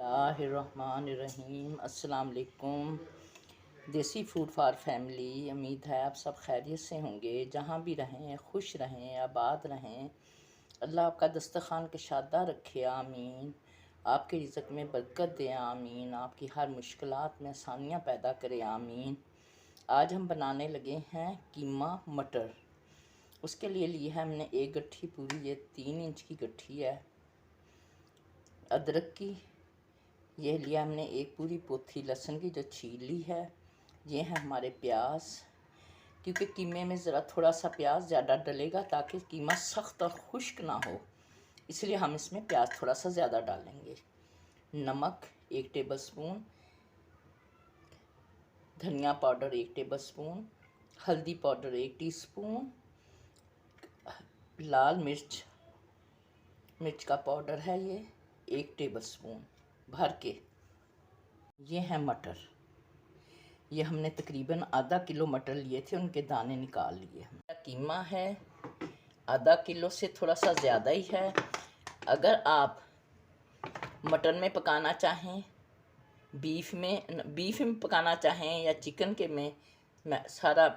बिस्मिल्लाहिर्रहमानिर्रहीम। अस्सलाम वालेकुम। देसी फूड फॉर फैमिली। उम्मीद है आप सब खैरियत से होंगे। जहाँ भी रहें खुश रहें, आबाद रहें। अल्लाह आपका दस्तरखान कशादा रखे, आमीन। आपके रिज़्क़ में बरकत दे, आमीन। आपकी हर मुश्किलात में आसानियाँ पैदा करे, आमीन। आज हम बनाने लगे हैं कीमा मटर। उसके लिए लिया है हमने एक गट्ठी पूरी, ये 3 इंच की गट्ठी है। अदरक की ये लिया हमने एक पूरी पोथी लहसुन की जो छील ली है। ये है हमारे प्याज, क्योंकि कीमे में ज़रा थोड़ा सा प्याज ज़्यादा डलेगा ताकि कीमा सख्त और खुश्क ना हो, इसलिए हम इसमें प्याज थोड़ा सा ज़्यादा डालेंगे। नमक 1 टेबलस्पून, धनिया पाउडर 1 टेबलस्पून, हल्दी पाउडर 1 टीस्पून, लाल मिर्च का पाउडर है ये 1 टेबलस्पून भर के। ये हैं मटर, ये हमने तकरीबन आधा किलो मटर लिए थे, उनके दाने निकाल लिए। कीमा है आधा किलो से थोड़ा सा ज़्यादा ही है। अगर आप मटन में पकाना चाहें, बीफ में पकाना चाहें या चिकन के में सारा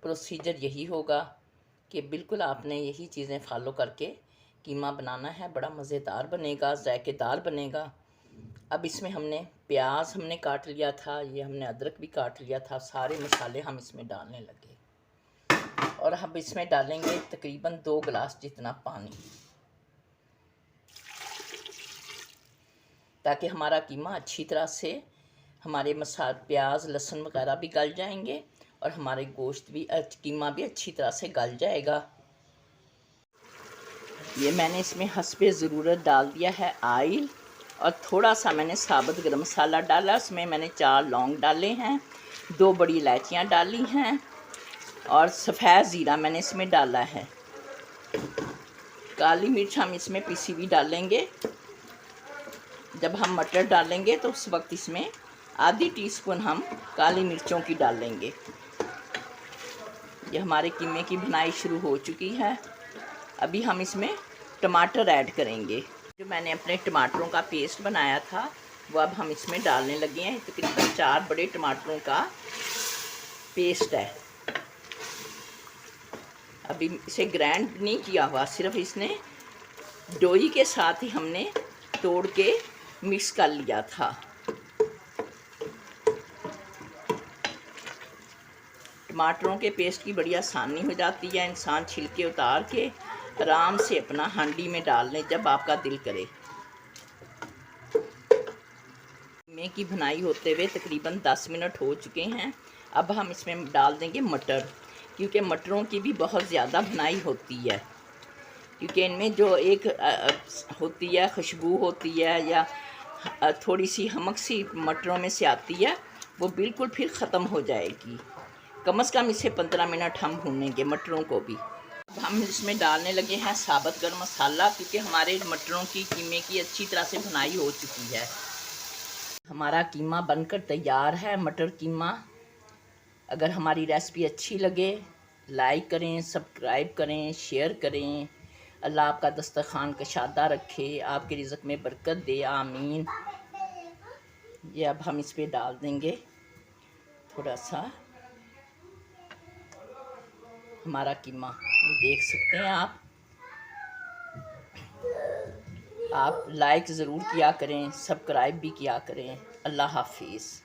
प्रोसीजर यही होगा कि बिल्कुल आपने यही चीज़ें फॉलो करके कीमा बनाना है। बड़ा मज़ेदार बनेगा, जायकेदार बनेगा। अब इसमें हमने प्याज काट लिया था, ये हमने अदरक भी काट लिया था। सारे मसाले हम इसमें डालने लगे और हम इसमें डालेंगे तकरीबन 2 गिलास जितना पानी, ताकि हमारा कीमा अच्छी तरह से, हमारे मसाले प्याज लहसुन वगैरह भी गल जाएंगे और हमारे गोश्त भी कीमा भी अच्छी तरह से गल जाएगा। ये मैंने इसमें हस्बे ज़रूरत डाल दिया है आयल, और थोड़ा सा मैंने साबुत गरम मसाला डाला। उसमें मैंने 4 लौंग डाले हैं, 2 बड़ी इलायचियाँ डाली हैं और सफ़ेद ज़ीरा मैंने इसमें डाला है। काली मिर्च हम इसमें पिसी हुई डालेंगे। जब हम मटर डालेंगे तो उस वक्त इसमें आधी टीस्पून हम काली मिर्चों की डालेंगे। ये हमारे कीमे की बुनाई शुरू हो चुकी है। अभी हम इसमें टमाटर ऐड करेंगे। जो मैंने अपने टमाटरों का पेस्ट बनाया था वो अब हम इसमें डालने लगे हैं। तकरीबन 4 बड़े टमाटरों का पेस्ट है। अभी इसे ग्राइंड नहीं किया हुआ, सिर्फ इसने डोई के साथ ही हमने तोड़ के मिक्स कर लिया था। टमाटरों के पेस्ट की बड़ी आसानी हो जाती है। इंसान छिलके उतार के आराम से अपना हांडी में डाल लें जब आपका दिल करे। कीमे की भुनाई होते हुए तकरीबन 10 मिनट हो चुके हैं। अब हम इसमें डाल देंगे मटर, क्योंकि मटरों की भी बहुत ज़्यादा भुनाई होती है, क्योंकि इनमें जो एक होती है खुशबू होती है या थोड़ी सी हमक सी मटरों में से आती है, वो बिल्कुल फिर ख़त्म हो जाएगी। कम से कम इसे 15 मिनट हम भूनेंगे मटरों को भी। अब हम इसमें डालने लगे हैं साबुत गरम मसाला, क्योंकि हमारे मटरों की कीमे की अच्छी तरह से भुनाई हो चुकी है। हमारा कीमा बनकर तैयार है, मटर कीमा। अगर हमारी रेसिपी अच्छी लगे लाइक करें, सब्सक्राइब करें, शेयर करें। अल्लाह आपका दस्तरखान कशादा रखे, आपके रिज़्क़ में बरकत दे, आमीन। ये अब हम इस पे डाल देंगे थोड़ा सा हमारा कीमा। ये देख सकते हैं आप लाइक ज़रूर किया करें, सब्सक्राइब भी किया करें। अल्लाह हाफिज़।